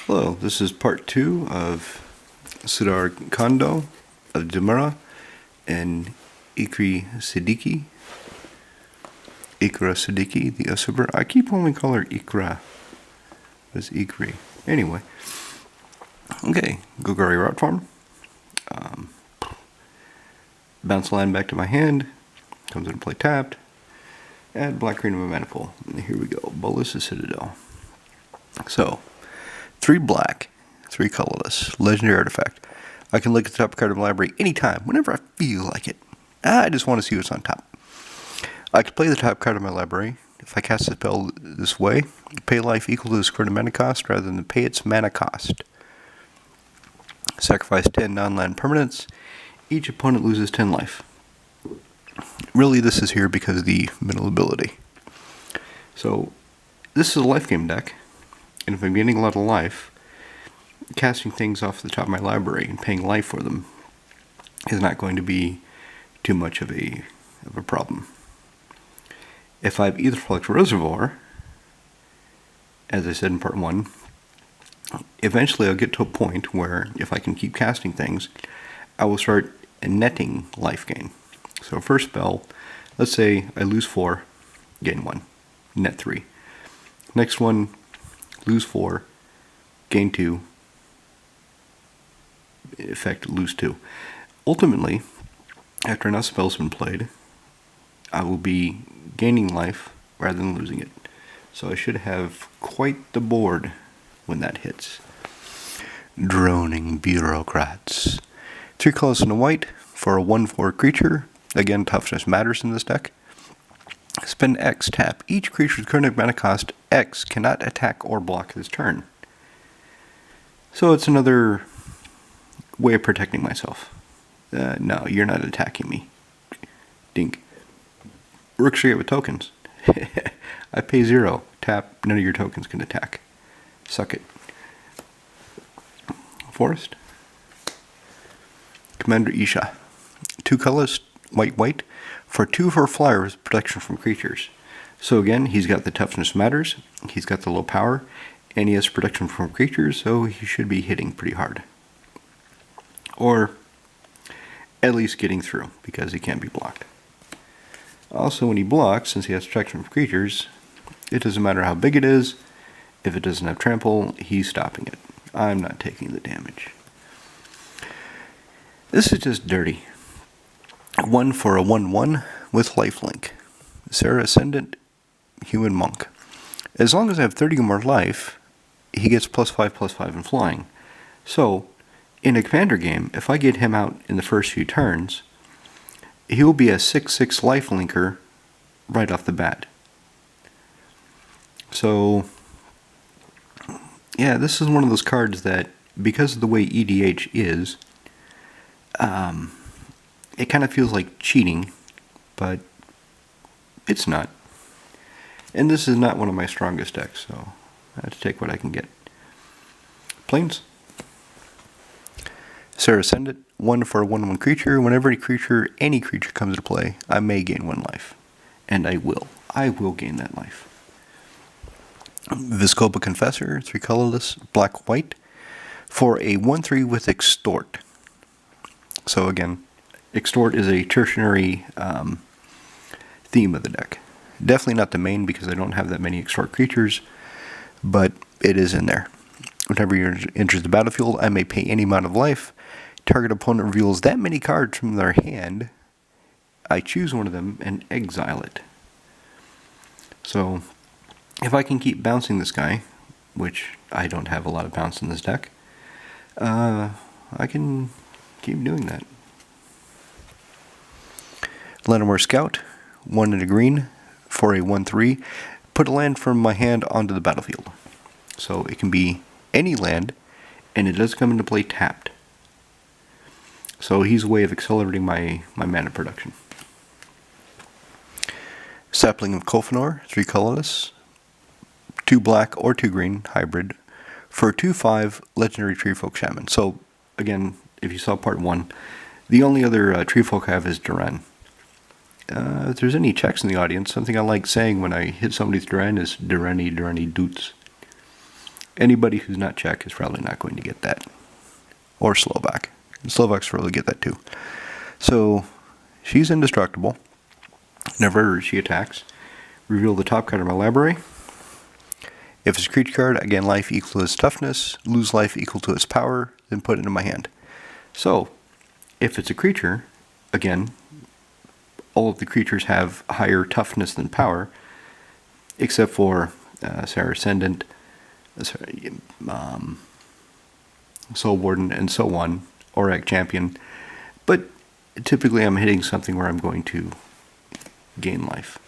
Hello, this is part 2 of Sidar Kondo of and Ikra Sidiqi. Ikra Sidiqi, the Usurper. I keep only calling her Ikra. It's Ikri. Anyway. Okay, Gogari Rot Farm. Bounce land back to my hand. Comes into play tapped. Add black green of a mana pool. And here we go. Basilicas Citadel. So, 3 black, 3 colorless, legendary artifact. I can look at the top card of my library anytime, whenever I feel like it. I just want to see what's on top. I can play the top card of my library. If I cast a spell this way, pay life equal to the square mana cost rather than pay its mana cost. Sacrifice 10 non-land permanents. Each opponent loses 10 life. Really, this is here because of the middle ability. So, this is a Lifegain deck. And if I'm getting a lot of life, casting things off the top of my library and paying life for them is not going to be too much of a problem. If I have Aetherflux Reservoir, as I said in part 1, eventually I'll get to a point where if I can keep casting things, I will start netting life gain. So first spell, let's say I lose 4, gain 1, net 3. Next one, lose 4, gain 2, effect lose 2. Ultimately, after enough spells have been played, I will be gaining life rather than losing it. So I should have quite the board when that hits. Droning bureaucrats. 3 colors and a white for a 1/4 creature. Again, toughness matters in this deck. Spend X, tap. Each creature's current mana cost X cannot attack or block this turn. So it's another way of protecting myself. No, you're not attacking me. Dink. Works straight with tokens. I pay 0. Tap, none of your tokens can attack. Suck it. Forest. Commander Isha. 2 colors, white, for 2 for flyers, protection from creatures. So again, he's got the toughness matters, he's got the low power, and he has protection from creatures, so he should be hitting pretty hard. Or at least getting through, because he can't be blocked. Also, when he blocks, since he has protection from creatures, it doesn't matter how big it is, if it doesn't have trample, he's stopping it. I'm not taking the damage. This is just dirty. 1 for a 1/1 with lifelink. Sarah Ascendant, Human Monk. As long as I have 30 or more life, he gets +5/+5 in flying. So, in a commander game, if I get him out in the first few turns, he will be a 6/6 lifelinker right off the bat. So, yeah, this is one of those cards that, because of the way EDH is, it kind of feels like cheating, but it's not. And this is not one of my strongest decks, so I have to take what I can get. Plains. Sarah Ascendant, 1 for a 1/1 creature. Whenever any creature comes to play, I may gain 1 life. And I will. I will gain that life. Viscopa Confessor, 3 colorless, black-white, for a 1/3 with extort. So again, extort is a tertiary theme of the deck. Definitely not the main because I don't have that many extort creatures, but it is in there. Whenever you enter the battlefield, I may pay any amount of life. Target opponent reveals that many cards from their hand. I choose one of them and exile it. So, if I can keep bouncing this guy, which I don't have a lot of bounce in this deck, I can keep doing that. Llanowar Scout, 1 and a green for a 1/3. Put a land from my hand onto the battlefield. So it can be any land, and it does come into play tapped. So he's a way of accelerating my mana production. Sapling of Kolfanor, 3 colorless, 2 black or 2 green, hybrid, for a 2/5 legendary treefolk shaman. So again, if you saw part 1, the only other treefolk I have is Doran. If there's any Czechs in the audience, something I like saying when I hit somebody's Doran is Dorani, Dorani Doots. Anybody who's not Czech is probably not going to get that. Or Slovak. Slovaks really get that too. So, she's indestructible. Whenever she attacks, reveal the top card of my library. If it's a creature card, I gain life equal to its toughness, lose life equal to its power, then put it into my hand. So, if it's a creature, again, all of the creatures have higher toughness than power, except for Sarah Ascendant, Soul Warden, and so on, Aurak Champion. But typically I'm hitting something where I'm going to gain life.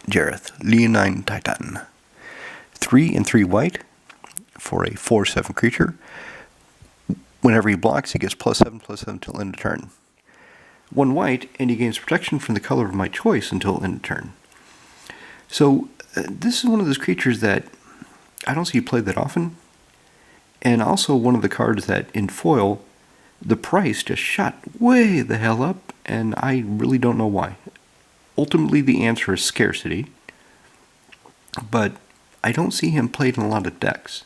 Jarethleonine Titan. 3 and 3 white for a 4/7 creature. Whenever he blocks, he gets +7/+7 till end of turn. 1 white, and he gains protection from the color of my choice until end of turn. So, this is one of those creatures that I don't see played that often, and also one of the cards that in foil, the price just shot way the hell up, and I really don't know why. Ultimately, the answer is scarcity, but I don't see him played in a lot of decks,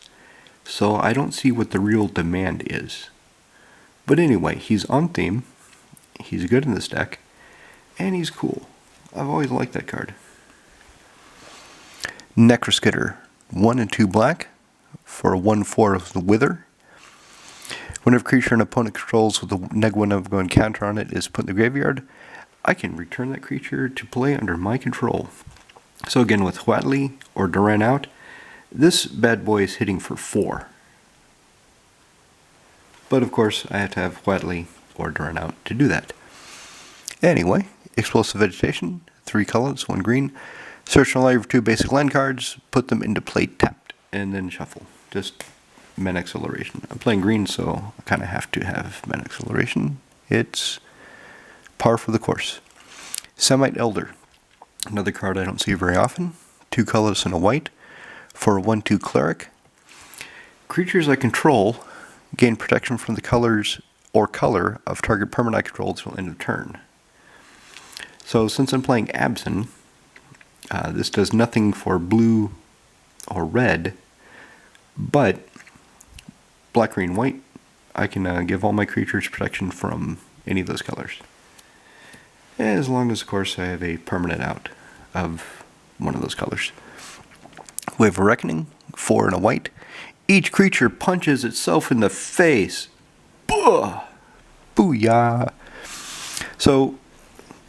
so I don't see what the real demand is. But anyway, he's on theme, he's good in this deck, and he's cool. I've always liked that card. Necroskitter, 1 and 2 black for a 1/4 of the Wither. Whenever a creature an opponent controls with a -1 of going counter on it is put in the graveyard, I can return that creature to play under my control. So again, with Huatli or Doran out, this bad boy is hitting for 4. But of course, I have to have Huatli or Doran out to do that. Anyway, explosive vegetation, 3 colors, 1 green. Search and library for 2 basic land cards, put them into play tapped, and then shuffle. Just mana acceleration. I'm playing green, so I kind of have to have mana acceleration. It's par for the course. Semite Elder. Another card I don't see very often. 2 colors and a white for a 1/2 cleric. Creatures I control gain protection from the colors or color of target permanent I control until end of turn. So since I'm playing Absent, this does nothing for blue or red, but black, green, white, I can give all my creatures protection from any of those colors. As long as, of course, I have a permanent out of one of those colors. We have a Reckoning, 4 and a white. Each creature punches itself in the face. Booh! Booyah! So,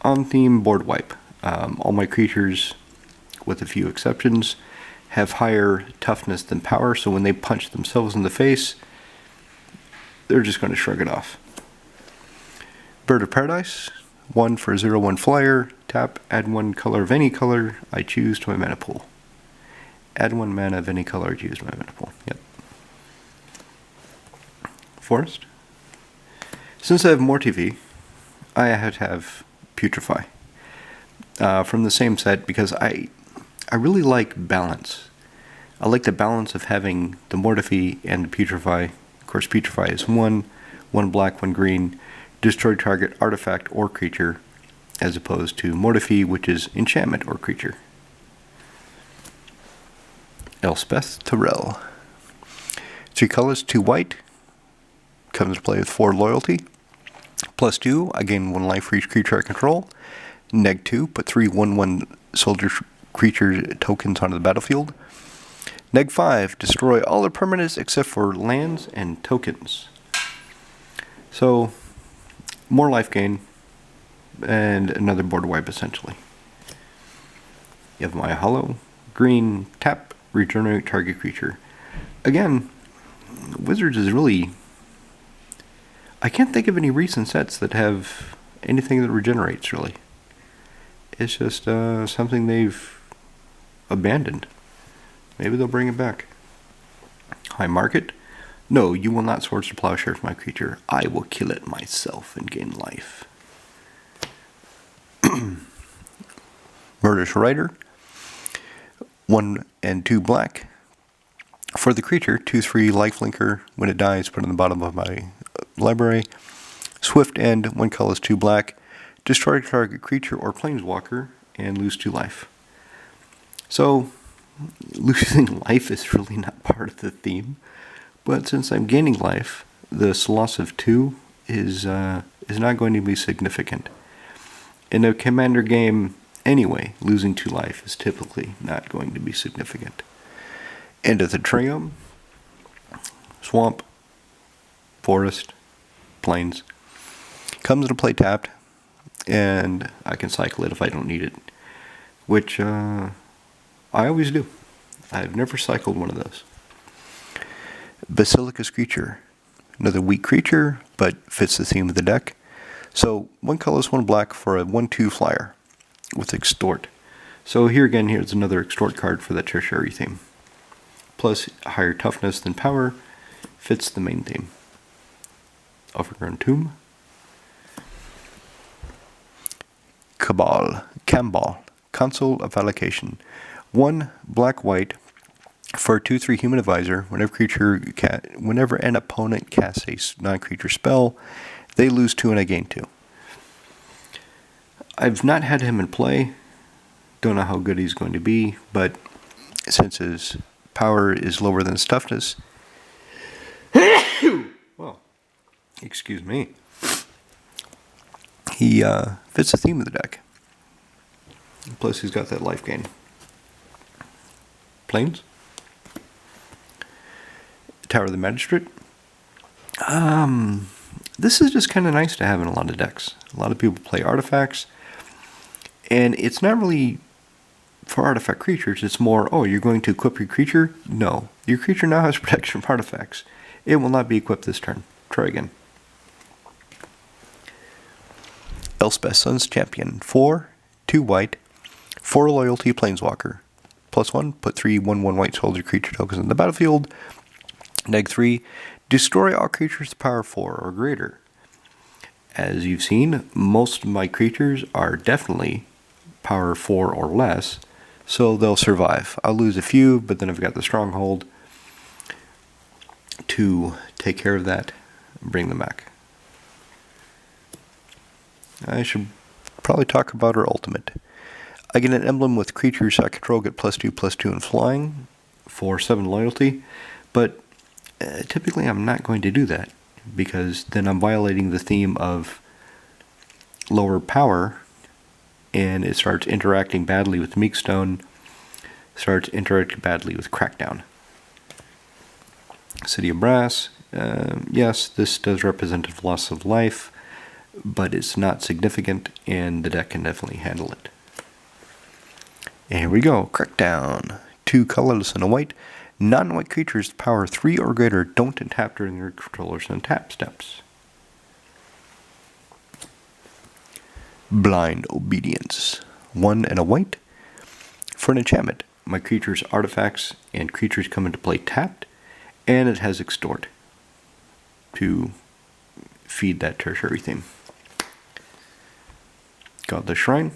on theme, board wipe. All my creatures, with a few exceptions, have higher toughness than power, so when they punch themselves in the face, they're just going to shrug it off. Bird of Paradise, 1 for a 0/1 flyer, tap, add 1 color of any color I choose to my mana pool. Add 1 mana of any color I choose to my mana pool. Yep. Forest. Since I have more TV, I had to have Petrify. From the same set, because I really like balance. I like the balance of having the Mortify and the Petrify. Of course, Petrify is 1 black, 1 green, destroy target artifact or creature, as opposed to Mortify, which is enchantment or creature. Beth Tyrell. 3 colors, 2 white. Comes to play with 4 loyalty. +2, I gain 1 life for each creature I control. -2, put 3 1/1 soldier creature tokens onto the battlefield. -5, destroy all the permanents except for lands and tokens. So, more life gain, and another board wipe essentially. You have my hollow, green, tap, regenerate target creature. Again, Wizards is really... I can't think of any recent sets that have anything that regenerates, really. It's just something they've abandoned. Maybe they'll bring it back. High market. No, you will not Swords to Plowshares my creature. I will kill it myself and gain life. Murderous Rider. 1 and 2 black. For the creature, 2/3 lifelinker. When it dies, put it in the bottom of my library. Swift End, 1 color is 2 black. Destroy target creature or planeswalker and lose 2 life. So, losing life is really not part of the theme, but since I'm gaining life, this loss of 2 is not going to be significant. In a commander game, anyway, losing 2 life is typically not going to be significant. End of the trio: swamp, forest, plains. Comes into play tapped, and I can cycle it if I don't need it, which I always do. I've never cycled one of those. Basilicas Creature, another weak creature, but fits the theme of the deck. So 1 colorless, 1 black for a 1/2 flyer with extort. So here's another extort card for the tertiary theme. Plus higher toughness than power, fits the main theme. Overgrown tomb. Cabal, console of allocation. 1 black-white for a 2/3 human advisor. Whenever an opponent casts a non-creature spell, they lose 2 and I gain 2. I've not had him in play. Don't know how good he's going to be, but since his power is lower than his toughness, well, excuse me, he fits the theme of the deck. Plus, he's got that life gain. Plains. Tower of the Magistrate. This is just kind of nice to have in a lot of decks. A lot of people play artifacts, and it's not really for artifact creatures. It's more, oh, you're going to equip your creature? No. Your creature now has protection from artifacts. It will not be equipped this turn. Try again. Elspeth's Son's Champion. 4, 2 white, 4 loyalty planeswalker. +1, put 3 1/1 white soldier creature tokens in the battlefield. -3, destroy all creatures to power 4 or greater. As you've seen, most of my creatures are definitely power 4 or less, so they'll survive. I'll lose a few, but then I've got the stronghold to take care of that and bring them back. I should probably talk about her ultimate. I get an emblem with creatures I control, get +2/+2 in flying for 7 loyalty, but typically I'm not going to do that because then I'm violating the theme of lower power, and it starts interacting badly with Meekstone, starts interacting badly with Crackdown. City of Brass, yes, this does represent a loss of life, but it's not significant, and the deck can definitely handle it. And here we go, Crackdown. 2 colorless and a white. Non-white creatures power 3 or greater don't untap during their controller's untap steps. Blind Obedience. 1 and a white. For an enchantment, my creature's artifacts and creatures come into play tapped, and it has extort to feed that tertiary theme. Godless Shrine.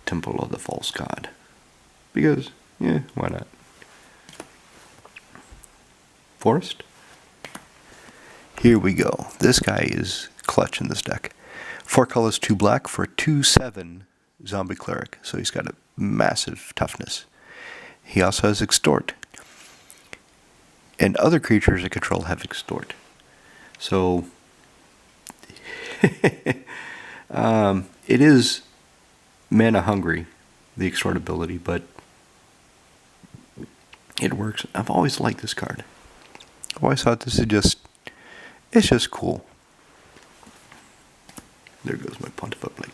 Temple of the False God. Because, yeah, why not? Forest. Here we go. This guy is clutch in this deck. 4 colors, 2 black for a 2/7 zombie cleric. So he's got a massive toughness. He also has extort. And other creatures I control have extort. So it is mana hungry, the extort ability, but it works. I've always liked this card. I've always thought this is it's just cool. There goes my Pontiff upgrade.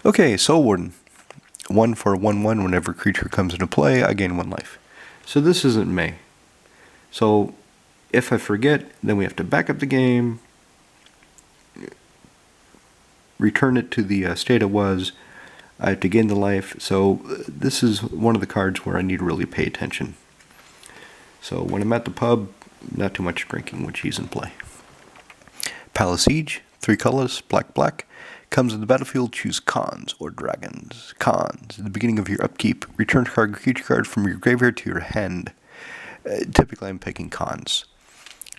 Okay, Soul Warden. 1 for a 1/1. Whenever a creature comes into play, I gain 1 life. So this isn't May. So if I forget, then we have to back up the game, return it to the state it was. I have to gain the life. So this is one of the cards where I need to really pay attention. So when I'm at the pub, not too much drinking when she's in play. Palace Siege, 3 colors, black, black. Comes in the battlefield, choose cons or dragons. Cons, at the beginning of your upkeep, return a creature card from your graveyard to your hand. Typically I'm picking cons.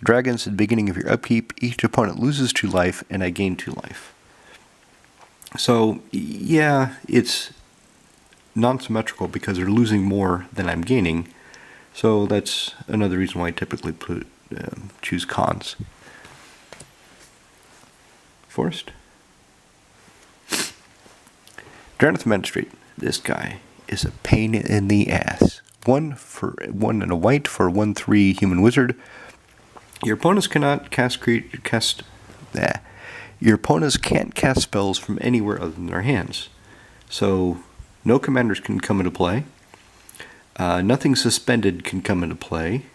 Dragons, at the beginning of your upkeep, each opponent loses 2 life and I gain 2 life. So, yeah, it's non-symmetrical because they're losing more than I'm gaining. So that's another reason why I typically choose cons. Forest. Doran the Magistrate. This guy is a pain in the ass. 1 and a white for 1/3 human wizard. Your opponents cannot Your opponents can't cast spells from anywhere other than their hands. So no commanders can come into play. Nothing suspended can come into play.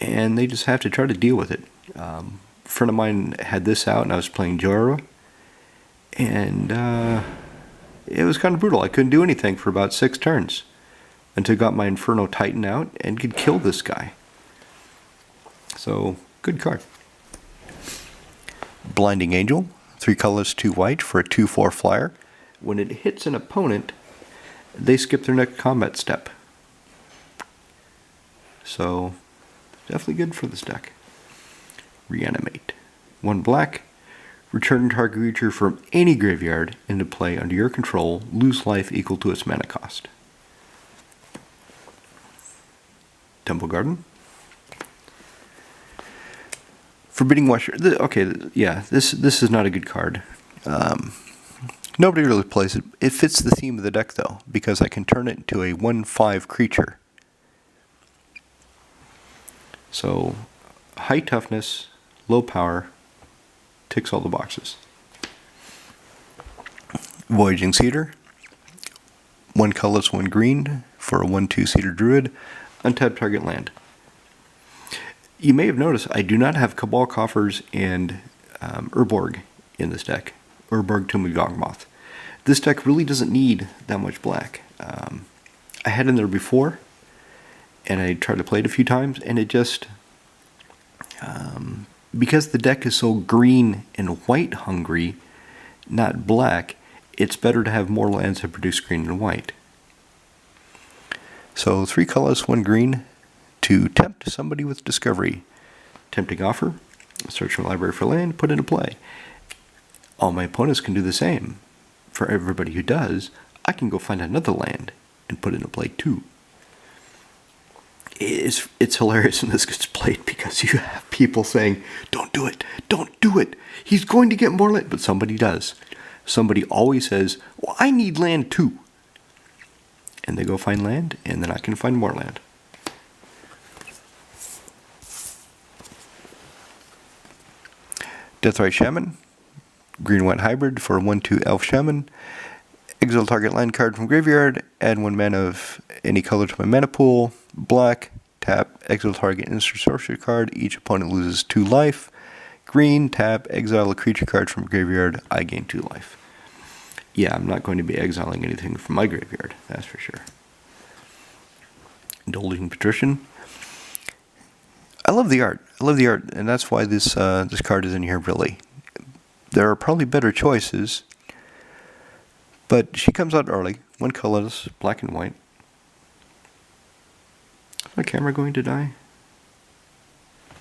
And they just have to try to deal with it. A friend of mine had this out and I was playing Jora. And it was kind of brutal. I couldn't do anything for about 6 turns. Until I got my Inferno Titan out and could kill this guy. So, good card. Blinding Angel. 3 colors, 2 white for a 2/4 flyer. When it hits an opponent, they skip their next combat step. So, definitely good for this deck. Reanimate. 1 black. Return target creature from any graveyard into play under your control. Lose life equal to its mana cost. Tumble Garden. Forbidding Watcher. Okay, yeah, this is not a good card. Nobody really plays it. It fits the theme of the deck, though, because I can turn it into a 1/5 creature. So, high toughness, low power, ticks all the boxes. Voyaging Cedar. 1 colorless, 1 green for a 1/2 Cedar Druid. Untap target land. You may have noticed I do not have Cabal Coffers and Urborg in this deck. Urborg Tumble Garden. This deck really doesn't need that much black. I had it in there before, and I tried to play it a few times, and it just... because the deck is so green and white hungry, not black, it's better to have more lands that produce green and white. So 3 colors, 1 green to tempt somebody with discovery. Tempting offer, search your library for land, put into play. All my opponents can do the same. For everybody who does, I can go find another land and put into play too. It's hilarious when this gets played because you have people saying, don't do it, don't do it. He's going to get more land, but somebody does. Somebody always says, well, I need land too. And they go find land, and then I can find more land. Deathrite Shaman. Green-white hybrid for a 1/2 elf shaman. Exile target land card from graveyard. Add 1 mana of any color to my mana pool. Black. Tap. Exile target instant sorcery card. Each opponent loses 2 life. Green. Tap. Exile a creature card from graveyard. I gain 2 life. Yeah, I'm not going to be exiling anything from my graveyard. That's for sure. Indulging Patrician. I love the art. I love the art, and that's why this this card is in here, really. There are probably better choices, but she comes out early. 1 colorless, black and white. Is my camera going to die?